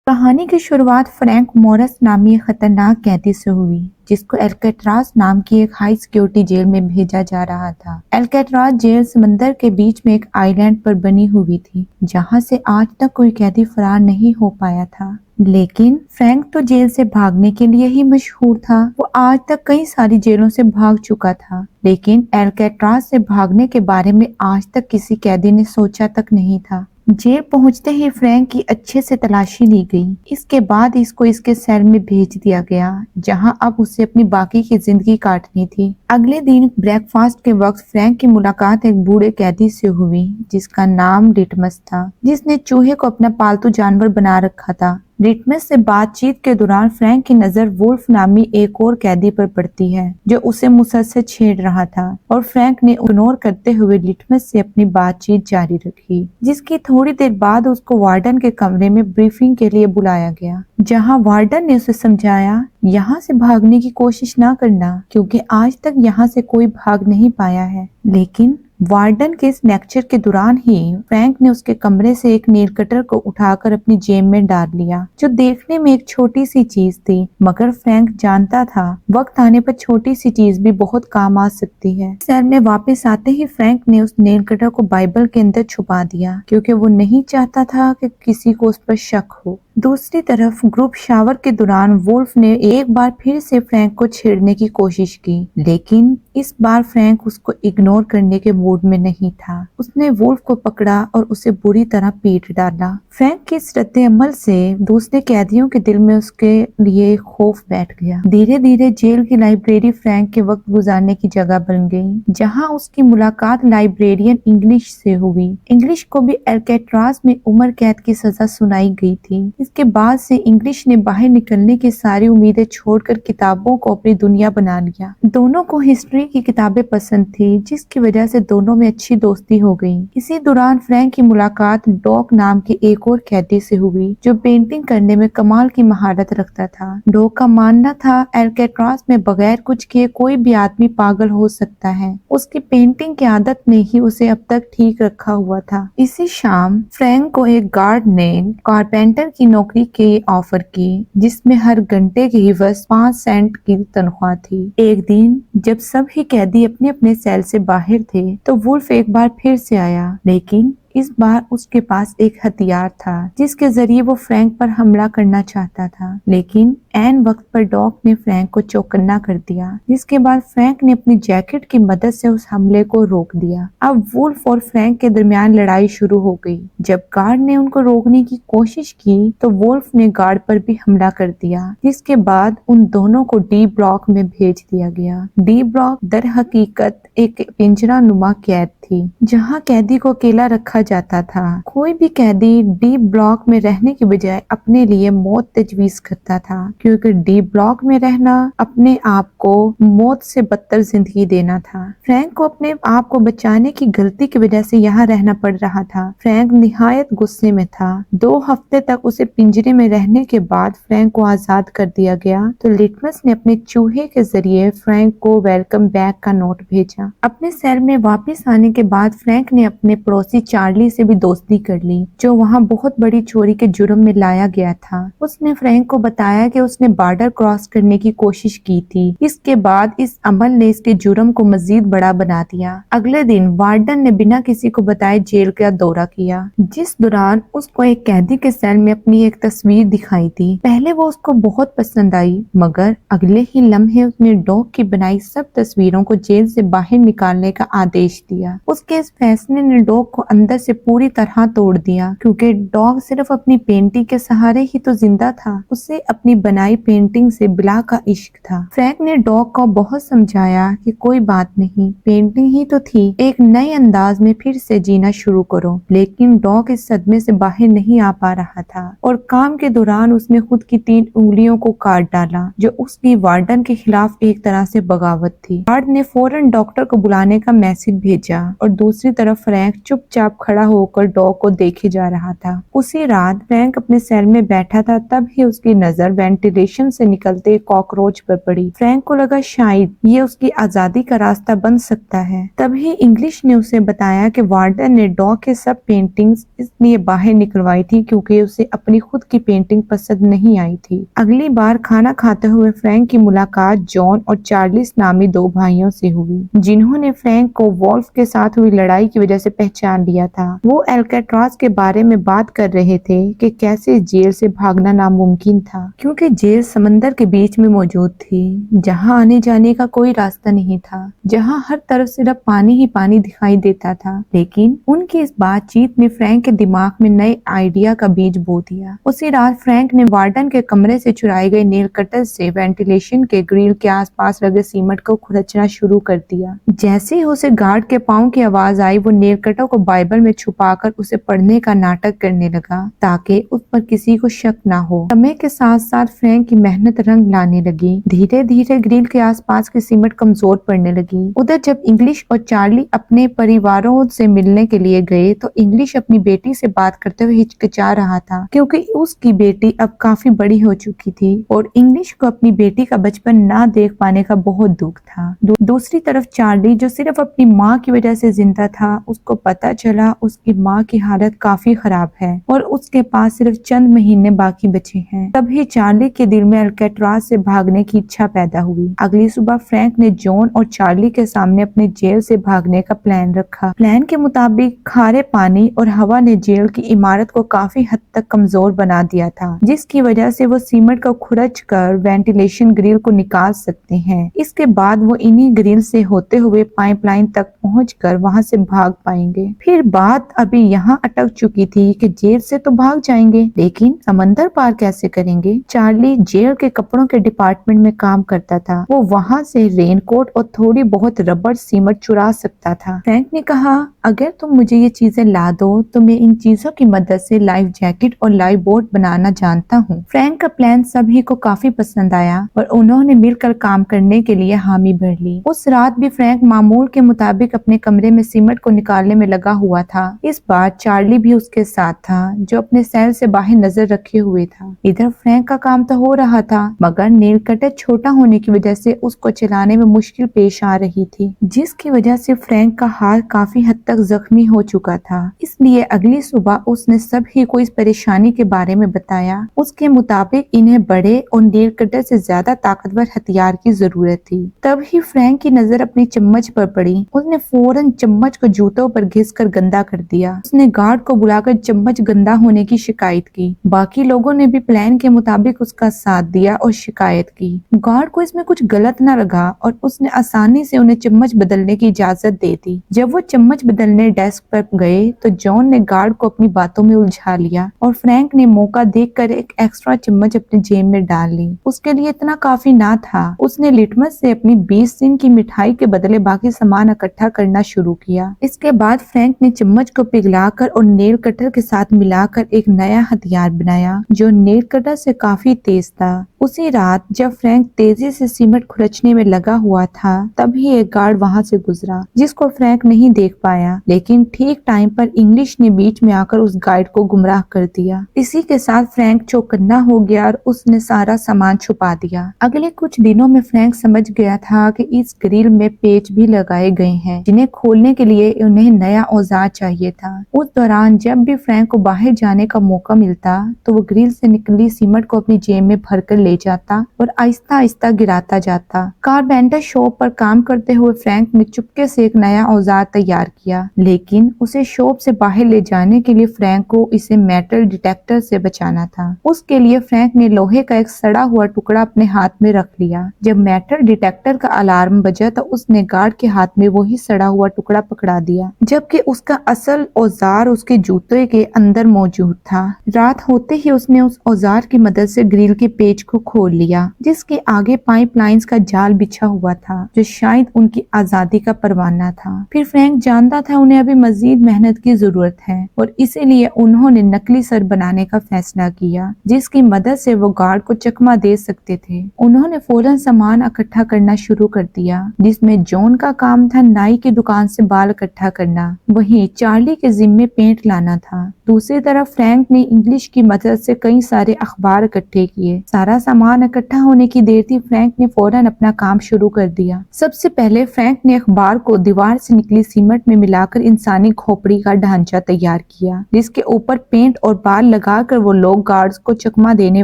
کہانی کی شروعات فرینک مورس نامی ایک خطرناک قیدی سے ہوئی جس کو الکیٹراز نام کی ایک ہائی سیکیورٹی جیل میں بھیجا جا رہا تھا۔ الکیٹراز جیل سمندر کے بیچ میں ایک آئی لینڈ پر بنی ہوئی تھی جہاں سے آج تک کوئی قیدی فرار نہیں ہو پایا تھا۔ لیکن فرینک تو جیل سے بھاگنے کے لیے ہی مشہور تھا۔ وہ آج تک کئی ساری جیلوں سے بھاگ چکا تھا، لیکن الکیٹراز سے بھاگنے کے بارے میں آج تک کسی قیدی نے سوچا تک نہیں تھا۔ جیل پہنچتے ہی فرینک کی اچھے سے تلاشی لی گئی۔ اس کے بعد اس کو اس کے سیل میں بھیج دیا گیا جہاں اب اسے اپنی باقی کی زندگی کاٹنی تھی۔ اگلے دن بریک فاسٹ کے وقت فرینک کی ملاقات ایک بوڑھے قیدی سے ہوئی جس کا نام لٹمس تھا، جس نے چوہے کو اپنا پالتو جانور بنا رکھا تھا۔ لٹمس سے بات چیت کے دوران فرینک کی نظر وولف نامی ایک اور قیدی پر پڑتی ہے جو اسے مسلسل چھیڑ رہا تھا، اور فرینک نے اگنور کرتے ہوئے لٹمس سے اپنی بات چیت جاری رکھی، جس کی تھوڑی دیر بعد اس کو وارڈن کے کمرے میں بریفنگ کے لیے بلایا گیا، جہاں وارڈن نے اسے سمجھایا یہاں سے بھاگنے کی کوشش نہ کرنا کیونکہ آج تک یہاں سے کوئی بھاگ نہیں پایا ہے۔ لیکن وارڈن کے اس لیکچر کے دوران ہی فرینک نے اس کے کمرے سے ایک نیل کٹر کو اٹھا کر اپنی جیب میں ڈال لیا، جو دیکھنے میں ایک چھوٹی سی چیز تھی، مگر فرینک جانتا تھا وقت آنے پر چھوٹی سی چیز بھی بہت کام آ سکتی ہے۔ سیل میں واپس آتے ہی فرینک نے اس نیل کٹر کو بائبل کے اندر چھپا دیا کیونکہ وہ نہیں چاہتا تھا کہ کسی کو اس پر شک ہو۔ دوسری طرف گروپ شاور کے دوران وولف نے ایک بار پھر سے فرینک کو چھیڑنے کی کوشش کی، لیکن اس بار فرینک اس کو اگنور کرنے کے موڈ میں نہیں تھا۔ اس نے وولف کو پکڑا اور اسے بری طرح پیٹ ڈالا۔ فرینک کے اس رد عمل سے دوسرے قیدیوں کے دل میں اس کے لیے خوف بیٹھ گیا۔ دھیرے دھیرے جیل کی لائبریری فرینک کے وقت گزارنے کی جگہ بن گئی، جہاں اس کی ملاقات لائبریرین انگلش سے ہوئی۔ انگلش کو بھی الکیٹراز میں عمر قید کی سزا سنائی گئی تھی۔ اس کے بعد سے انگلش نے باہر نکلنے کی ساری امیدیں چھوڑ کر کتابوں کو اپنی دنیا بنا لیا۔ دونوں کو ہسٹری کی کتابیں پسند تھی، جس کی وجہ سے دونوں میں اچھی دوستی ہو گئی۔ اسی دوران فرینک کی ملاقات ڈاک نام کے ایک اور قیدی سے ہوئی جو پینٹنگ کرنے میں کمال کی مہارت رکھتا تھا۔ ڈاک کا ماننا تھا الکیٹراز میں بغیر کچھ کیے کوئی بھی آدمی پاگل ہو سکتا ہے۔ اس کی پینٹنگ کی عادت نے ہی اسے اب تک ٹھیک رکھا ہوا تھا۔ اسی شام فرینک کو ایک گارڈ نے کارپینٹر کی نوکری کی آفر کی، جس میں ہر گھنٹے کی عوض 5 سینٹ کی تنخواہ تھی۔ ایک دن جب سب ہی قیدی اپنے اپنے سیل سے باہر تھے تو وولف ایک بار پھر سے آیا، لیکن اس بار اس کے پاس ایک ہتھیار تھا جس کے ذریعے وہ فرینک پر حملہ کرنا چاہتا تھا، لیکن عین وقت پر ڈاک نے فرینک کو چوکنا کر دیا، جس کے بعد فرینک نے اپنی جیکٹ کی مدد سے اس حملے کو روک دیا۔ اب وولف اور فرینک کے درمیان لڑائی شروع ہو گئی۔ جب گارڈ نے ان کو روکنے کی کوشش کی تو وولف نے گارڈ پر بھی حملہ کر دیا، جس کے بعد ان دونوں کو ڈی بلاک میں بھیج دیا گیا۔ ڈی بلاک در حقیقت ایک پنجرہ نما قید تھی جہاں قیدی کو اکیلا رکھا جاتا تھا۔ کوئی بھی قیدی ڈی بلاک میں رہنے کی بجائے اپنے لیے موت تجویز کرتا تھا، کیونکہ ڈی بلاک میں رہنا اپنے آپ کو موت سے بدتر زندگی دینا تھا۔ فرینک کو اپنے آپ کو بچانے کی غلطی کی وجہ سے یہاں رہنا پڑ رہا تھا۔ فرینک نہایت غصے میں تھا۔ 2 ہفتے تک اسے پنجرے میں رہنے کے بعد فرینک کو آزاد کر دیا گیا تو لٹمس نے اپنے چوہے کے ذریعے فرینک کو ویلکم بیک کا نوٹ بھیجا۔ اپنے سیل میں واپس آنے کے بعد فرینک نے اپنے پڑوسی چارلی سے بھی دوستی کر لی، جو وہاں بہت بڑی چوری کے جرم میں لایا گیا تھا۔ اس نے فرینک کو بتایا کہ اس نے بارڈر کراس کرنے کی کوشش کی تھی۔ اس کے بعد اس عمل نے اس کے جرم کو مزید بڑا بنا دیا۔ اگلے دن وارڈن نے بنا کسی کو بتائے جیل کا دورہ کیا، جس دوران اس کو ایک قیدی کے سیل میں اپنی ایک تصویر دکھائی تھی۔ پہلے وہ اس کو بہت پسند آئی، مگر اگلے ہی لمحے اس نے ڈاک کی بنائی سب تصویروں کو جیل سے باہر نکالنے کا آدیش دیا۔ اس کے اس فیصلے نے ڈاک کو اندر سے پوری طرح توڑ دیا، کیونکہ ڈاگ صرف اپنی پینٹنگ کے سہارے ہی تو زندہ تھا۔ اسے اپنی بنائی پینٹنگ سے بلا کا عشق تھا۔ فرینک نے ڈاگ کو بہت سمجھایا کہ کوئی بات نہیں، پینٹنگ ہی تو تھی، ایک نئے انداز میں پھر سے جینا شروع کرو، لیکن ڈاگ اس صدمے سے باہر نہیں آ پا رہا تھا اور کام کے دوران اس نے خود کی 3 انگلیوں کو کاٹ ڈالا، جو اس کی وارڈن کے خلاف ایک طرح سے بغاوت تھی۔ وارڈ نے فوراً ڈاکٹر کو بلانے کا میسج بھیجا اور دوسری طرف فرینک چپ چاپ کھڑا ہو کر ڈاگ کو دیکھے جا رہا تھا۔ اسی رات فرینک اپنے سیل میں بیٹھا تھا، تب ہی اس کی نظر وینٹیلیٹر वेंटिलेशन से निकलते कॉकरोच पर पड़ी। फ्रैंक को लगा शायद ये उसकी आजादी का रास्ता बन सकता है। तभी इंग्लिश ने उसे बताया कि वार्डन ने डॉग के सब पेंटिंग्स इसलिए बाहर निकलवाई थी क्योंकि उसे अपनी खुद की पेंटिंग पसंद नहीं आई थी। अगली बार खाना खाते हुए फ्रैंक की मुलाकात जॉन और चार्ल्स नामी दो भाइयों से हुई, जिन्होंने फ्रैंक को वॉल्फ के साथ हुई लड़ाई की वजह से पहचान लिया था। वो अल्काट्राज के बारे में बात कर रहे थे कि कैसे जेल से भागना नामुमकिन था, क्योंकि जेल समंदर के बीच में मौजूद थी, जहां आने जाने का कोई रास्ता नहीं था, जहां हर तरफ सिर्फ पानी ही पानी दिखाई देता था। लेकिन उनकी इस बातचीत ने फ्रैंक के दिमाग में नए आइडिया का बीज बो दिया। उसी रात फ्रैंक ने वार्डन के कमरे से चुराए गए नेल कटर से वेंटिलेशन के ग्रिल के आसपास लगे सीमेंट को खुरचना शुरू कर दिया। जैसे ही उसे गार्ड के पाँव की आवाज आई, वो नेल कटर को बाइबल में छुपाकर उसे पढ़ने का नाटक करने लगा ताकि उस पर किसी को शक ना हो। समय के साथ साथ फ्रैंक की मेहनत रंग लाने लगी। धीरे धीरे ग्रिल के आसपास की सीमेंट कमजोर पड़ने लगी। उधर जब इंग्लिश और चार्ली अपने परिवारों से मिलने के लिए गए तो इंग्लिश अपनी बेटी से बात करते हुए हिचकिचा रहा था, क्योंकि उसकी बेटी अब काफी बड़ी हो चुकी थी और इंग्लिश को अपनी बेटी का बचपन ना देख पाने का बहुत दुख था। दूसरी तरफ चार्ली, जो सिर्फ अपनी माँ की वजह से जिंदा था, उसको पता चला उसकी माँ की हालत काफी खराब है और उसके पास सिर्फ चंद महीने बाकी बचे हैं। तभी चार्ली के दिल में अल्काट्राज से भागने की इच्छा पैदा हुई। अगली सुबह फ्रैंक ने जॉन और चार्ली के सामने अपने जेल से भागने का प्लान रखा। प्लान के मुताबिक खारे पानी और हवा ने जेल की इमारत को काफी हद तक कमजोर बना दिया था, जिसकी वजह से वो सीमेंट को खुरच कर वेंटिलेशन ग्रिल को निकाल सकते हैं। इसके बाद वो इन्हीं ग्रिल से होते हुए पाइपलाइन तक पहुंचकर वहां से भाग पाएंगे। फिर बात अभी यहाँ अटक चुकी थी कि जेल से तो भाग जाएंगे, लेकिन समंदर पार कैसे करेंगे। चार्ली जेल के कपड़ों के डिपार्टमेंट में काम करता था। वो वहाँ से रेनकोट और थोड़ी बहुत रबड़ सीमेंट चुरा सकता था। फ्रैंक ने कहा, अगर तुम मुझे ये चीजें ला दो तो मैं इन चीजों की मदद से लाइफ जैकेट और लाइफ बोट बनाना जानता हूँ। फ्रैंक का प्लान सभी को काफी पसंद आया और उन्होंने मिलकर काम करने के लिए हामी भर ली। उस रात भी फ्रैंक मामूल के मुताबिक अपने कमरे में सीमेंट को निकालने में लगा हुआ था। इस बार चार्ली भी उसके साथ था, जो अपने सेल से बाहर नजर रखे हुए था। इधर फ्रैंक का काम तो हो रहा था, मगर नेल कटर छोटा होने की वजह से उसको चलाने में मुश्किल पेश आ रही थी, जिसकी वजह से फ्रैंक का हाथ काफी हद तक जख्मी हो चुका था। इसलिए अगली सुबह उसने सभी को इस परेशानी के बारे में बताया। उसके मुताबिक इन्हें बड़े और नेल कटर से ज्यादा ताकतवर हथियार की जरूरत थी। तब ही फ्रैंक की नजर अपनी चम्मच पर पड़ी। उसने फौरन चम्मच को जूतों पर घिसकर गंदा कर दिया। उसने गार्ड को बुलाकर चम्मच गंदा होने की शिकायत की। बाकी लोगों ने भी प्लान के मुताबिक उसका साथ दिया और शिकायत की। गार्ड को इसमें कुछ गलत न लगा और उसने आसानी से उन्हें चम्मच बदलने की इजाजत दे दी। जब वो चम्मच बदलने डेस्क पर गए तो जॉन ने गार्ड को अपनी बातों में उलझा लिया और फ्रैंक ने मौका देखकर एक एक्स्ट्रा चम्मच अपने जेब में डाल ली। उसके लिए इतना काफी ना था। उसने लिटमस से अपनी 20 दिन की मिठाई के बदले बाकी सामान इकट्ठा करना शुरू किया। इसके बाद फ्रैंक ने चम्मच को पिघलाकर और नेल कटर के साथ मिलाकर एक नया हथियार बनाया, जो नेल कटर से काफी तेज था। उसी रात जब फ्रैंक तेजी से सीमेंट खुरचने में लगा हुआ था, तभी एक गार्ड वहां से गुजरा, जिसको फ्रैंक नहीं देख पाया, लेकिन ठीक टाइम पर इंग्लिश ने बीच में आकर उस गार्ड को गुमराह कर दिया। इसी के साथ फ्रैंक चौकन्ना हो गया और उसने सारा सामान छुपा दिया। अगले कुछ दिनों में फ्रैंक समझ गया था कि इस ग्रिल में पेच भी लगाए गए हैं, जिन्हें खोलने के लिए उन्हें नया औजार चाहिए था। उस दौरान जब भी फ्रैंक को बाहर जाने का मौका मिलता तो वो ग्रिल से निकली सीमेंट को अपनी जेब में भरकर ले जाता और आहिस्ता आहिस्ता गिराता जाता। कारपेंटर शॉप पर काम करते हुए फ्रैंक ने चुपके से एक नया औजार तैयार किया, लेकिन उसे शॉप से बाहर ले जाने के लिए फ्रैंक को इसे मेटल डिटेक्टर से बचाना था। उसके लिए फ्रैंक ने लोहे का एक सड़ा हुआ टुकड़ा अपने हाथ में रख लिया। जब मेटल डिटेक्टर का अलार्म बजा तो उसने गार्ड के हाथ में वही सड़ा हुआ टुकड़ा पकड़ा दिया, जबकि उसका असल औजार उसके जूते के अंदर मौजूद था। रात होते ही उसने उस औजार की मदद से ग्रिल के पेच को खोल लिया, जिसके आगे पाइपलाइंस का जाल बिछा हुआ था, जो शायद उनकी आजादी का परवाना था। फिर फ्रैंक जानता था उन्हें अभी मजीद मेहनत की जरूरत है और इसीलिए उन्होंने नकली सर बनाने का फैसला किया, जिसकी मदद से वो गार्ड को चकमा दे सकते थे। उन्होंने फौरन सामान इकट्ठा करना शुरू कर दिया, जिसमें जॉन का काम था नाई की दुकान से बाल इकट्ठा करना, वहीं चार्ली के जिम्मे पेंट लाना था। दूसरी तरफ फ्रैंक ने इंग्लिश की मदद से कई सारे अखबार इकट्ठे किए। सारा सामान इकट्ठा होने की देर थी, फ्रैंक ने फौरन अपना काम शुरू कर दिया। सबसे पहले फ्रैंक ने अखबार को दीवार से निकली सीमेंट में मिलाकर इंसानी खोपड़ी का ढांचा तैयार किया, जिसके ऊपर पेंट और बाल लगाकर वो लोग गार्ड्स को चकमा देने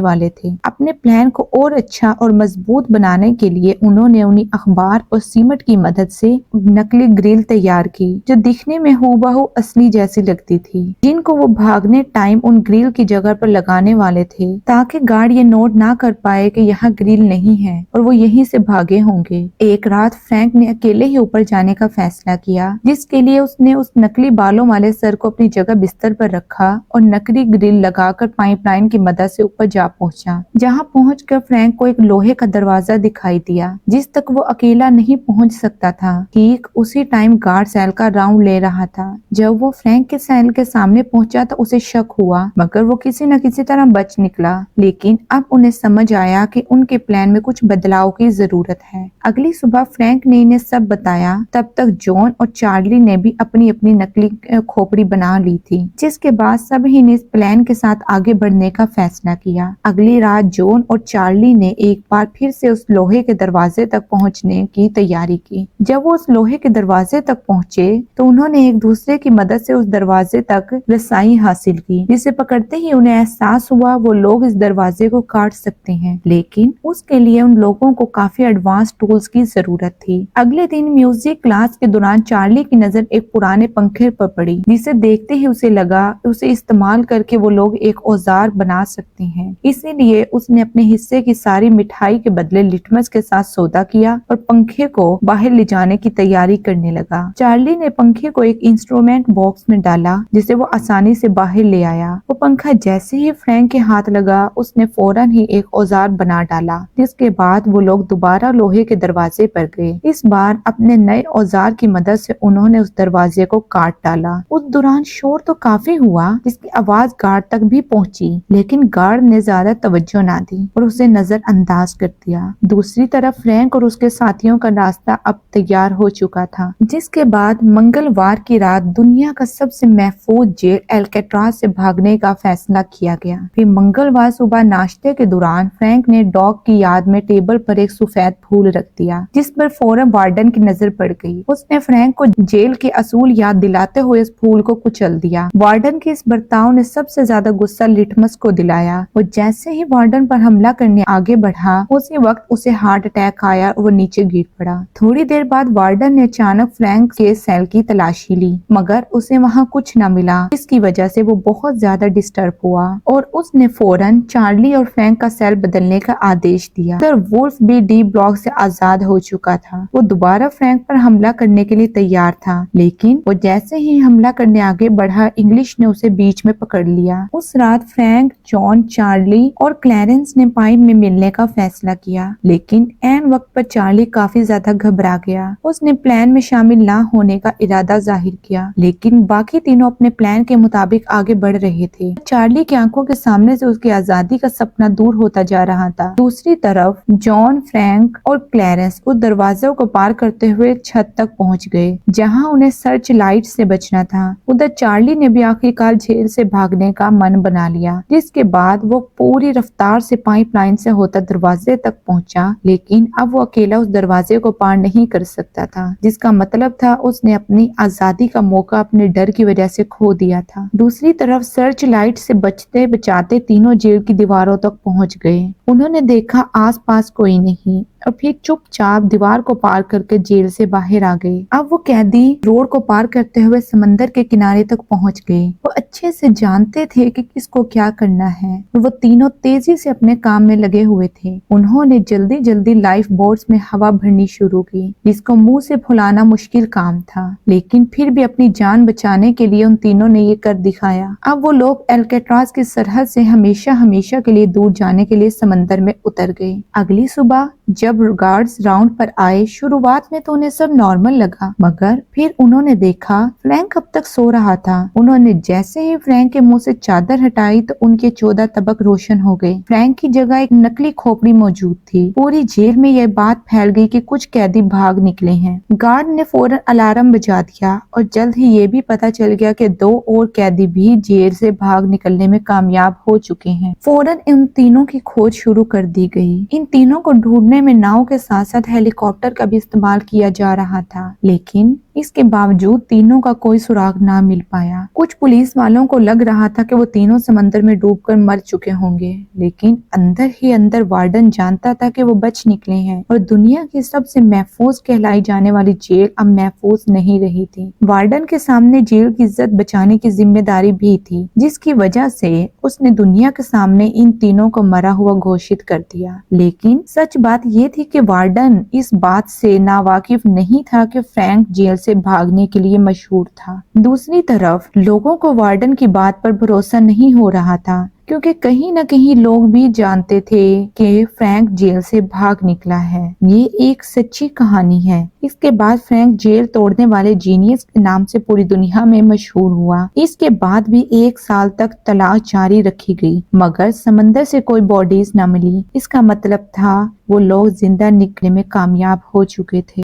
वाले थे। अपने प्लान को और अच्छा और मजबूत बनाने के लिए उन्होंने उन्हीं अखबार और सीमेंट की मदद से नकली ग्रिल तैयार की, जो दिखने में हूबहू असली जैसी लगती थी, जिनको वो भागने टाइम उन ग्रिल की जगह पर लगाने वाले थे, ताकि गार्ड ये नोट ना कर पाए कि यहाँ ग्रिल नहीं है और वो यहीं से भागे होंगे। एक रात फ्रैंक ने अकेले ही ऊपर जाने का फैसला किया, जिसके लिए उसने उस नकली बालों वाले सर को अपनी जगह बिस्तर पर रखा और नकली ग्रिल लगाकर पाइपलाइन की मदद से ऊपर जा पहुंचा। जहां पहुंचकर फ्रैंक को एक लोहे का दरवाजा दिखाई दिया, जिस तक वो अकेला नहीं पहुंच सकता था। ठीक उसी टाइम गार्ड सेल का राउंड ले रहा था। जब वो फ्रैंक के सेल के सामने पहुंचा तो उसे शक हुआ, मगर वो किसी न किसी तरह बच निकला। लेकिन अब उन्हें समझ आया कि उनके प्लान में कुछ बदलाव की जरूरत है। अगली सुबह फ्रैंक ने इन्हें सब बताया। तब तक जॉन और चार्ली ने भी अपनी अपनी नकली खोपड़ी बना ली थी, जिसके बाद सभी ने इस प्लान के साथ आगे बढ़ने का फैसला किया। अगली रात जॉन और चार्ली ने एक बार फिर से उस लोहे के दरवाजे तक पहुंचने की तैयारी की। जब वो उस लोहे के दरवाजे तक पहुंचे तो उन्होंने एक दूसरे की मदद से उस दरवाजे तक रसाई हासिल की, जिसे पकड़ते ही उन्हें एहसास हुआ वो लोग इस दरवाजे को काट सकते हैं, लेकिन उसके लिए उन लोगों को काफी एडवांस टूल्स की जरूरत थी। अगले दिन म्यूजिक क्लास के दौरान चार्ली की नजर एक पुराने पंखे पर पड़ी, जिसे देखते ही उसे लगा उसे इस्तेमाल करके वो लोग एक औजार बना सकते हैं। इसीलिए उसने अपने हिस्से की सारी मिठाई के बदले लिटमस के साथ सौदा किया और पंखे को बाहर ले जाने की तैयारी करने लगा। चार्ली ने पंखे को एक इंस्ट्रूमेंट बॉक्स में डाला, जिसे वो आसानी से बाहर ले आया। वो पंखा जैसे ही फ्रैंक के हाथ लगा, उसने फौरन ही एक औजार बना डाला, जिसके बाद वो लोग दोबारा लोहे के दरवाजे पर गए। इस बार अपने नए औजार की मदद से उन्होंने उस दरवाजे को काट डाला। उस दौरान शोर तो काफी हुआ, जिसकी आवाज गार्ड तक भी पहुंची, लेकिन गार्ड ने ज्यादा तवज्जो ना दी और उसे नजरअंदाज कर दिया। दूसरी तरफ फ्रैंक और उसके साथियों का रास्ता अब तैयार हो चुका था, जिसके बाद मंगलवार की रात दुनिया का सबसे महफूज जेल एल्केट्राज से भागने का फैसला किया गया। फिर मंगलवार सुबह नाश्ते के दौरान फ्रैंक ने डॉग की याद में टेबल पर एक सफेद फूल रख दिया, जिस पर फौरन वार्डन की नजर पड़ गई। उसने फ्रैंक को जेल की असूल याद दिलाते हुए इस फूल को कुचल दिया। वार्डन के इस बर्ताव ने सबसे ज्यादा गुस्सा लिटमस को दिलाया। वो जैसे ही वार्डन पर हमला करने आगे बढ़ा, उसी वक्त उसे हार्ट अटैक आया और वो नीचे गिर पड़ा। थोड़ी देर बाद वार्डन ने अचानक फ्रैंक के सेल की तलाशी ली, मगर उसे वहाँ कुछ न मिला, जिसकी वजह से वो बहुत ज्यादा डिस्टर्ब हुआ और उसने फौरन चार्ली और फ्रैंक का सेल बदलने का आदेश दिया। सर वुल्फ भी डी ब्लॉक से आजाद हो चुका था। वो दोबारा फ्रैंक पर हमला करने के लिए तैयार था, लेकिन वो जैसे ही हमला करने आगे बढ़ा, इंग्लिश ने उसे बीच में पकड़ लिया। उस रात फ्रैंक, जॉन, चार्ली और क्लैरेंस ने पाइप में मिलने का फैसला किया, लेकिन ऐन वक्त पर चार्ली काफी ज्यादा घबरा गया। उसने प्लान में शामिल ना होने का इरादा जाहिर किया, लेकिन बाकी तीनों अपने प्लान के मुताबिक आगे बढ़ रहे थे। चार्ली की आंखों के सामने से उसकी आजादी का सपना दूर होता जा रहा था। दूसरी तरफ जॉन, फ्रैंक और क्लैरेंस उस दरवाजे को पार करते हुए छत तक पहुंच गए, जहां उन्हें सर्च लाइट से बचना था। उधर चार्ली ने भी आखिरकार जेल से भागने का मन बना लिया, जिसके बाद वो पूरी रफ्तार से पाइपलाइन से होता दरवाजे तक पहुंचा, लेकिन अब वो अकेला उस दरवाजे को पार नहीं कर सकता था, जिसका मतलब था उसने अपनी आजादी का मौका अपने डर की वजह से खो दिया था। दूसरी तरफ सर्च लाइट से बचते बचाते तीनों जेल की दीवारों तक पहुंच गए। उन्होंने देखा आसपास कोई नहीं और फिर चुपचाप दीवार को पार करके जेल से बाहर आ गए। अब वो कैदी रोड को पार करते हुए समंदर के किनारे तक पहुंच गए। वो अच्छे से जानते थे कि किसको क्या करना है और वो तीनों तेजी से अपने काम में लगे हुए थे। उन्होंने जल्दी जल्दी लाइफ बोट्स में हवा भरनी शुरू की, जिसको मुंह से फुलाना मुश्किल काम था, लेकिन फिर भी अपनी जान बचाने के लिए उन तीनों ने ये कर दिखाया। अब वो लोग एल्केट्राज की सरहद से हमेशा हमेशा के लिए दूर जाने के लिए समंदर में उतर गए। अगली सुबह जब जब गार्ड्स राउंड पर आए, शुरुआत में तो उन्हें सब नॉर्मल लगा, मगर फिर उन्होंने देखा फ्रैंक अब तक सो रहा था। उन्होंने जैसे ही फ्रैंक के मुंह से चादर हटाई तो उनके 14 तबक रोशन हो गए। फ्रैंक की जगह एक नकली खोपड़ी मौजूद थी। पूरी जेल में यह बात फैल गई कि कुछ कैदी भाग निकले हैं। गार्ड ने फौरन अलार्म बजा दिया और जल्द ही ये भी पता चल गया कि 2 और कैदी भी जेल से भाग निकलने में कामयाब हो चुके हैं। फौरन इन तीनों की खोज शुरू कर दी गई। इन तीनों को ढूंढने में नाव के साथ साथ हेलीकॉप्टर का भी इस्तेमाल किया जा रहा था, लेकिन इसके बावजूद तीनों का कोई सुराग ना मिल पाया। कुछ पुलिस वालों को लग रहा था कि वो तीनों समंदर में डूबकर मर चुके होंगे, लेकिन अंदर ही अंदर वार्डन जानता था कि वो बच निकले हैं और दुनिया की सबसे महफूज कहलाई जाने वाली जेल अब महफूज नहीं रही थी। वार्डन के सामने जेल की इज्जत बचाने की जिम्मेदारी भी थी, जिसकी वजह से उसने दुनिया के सामने इन तीनों को मरा हुआ घोषित कर दिया। लेकिन सच बात ये थी कि वार्डन इस बात से नावाकिफ नहीं था कि फ्रैंक जेल से भागने के लिए मशहूर था। दूसरी तरफ लोगों को वार्डन की बात पर भरोसा नहीं हो रहा था, क्योंकि कहीं न कहीं लोग भी जानते थे कि फ्रैंक जेल से भाग निकला है। ये एक सच्ची कहानी है। इसके बाद फ्रैंक जेल तोड़ने वाले जीनियस के नाम से पूरी दुनिया में मशहूर हुआ। इसके बाद भी 1 साल तक तलाश जारी रखी गई, मगर समंदर से कोई बॉडीज न मिली। इसका मतलब था वो लोग जिंदा निकलने में कामयाब हो चुके थे।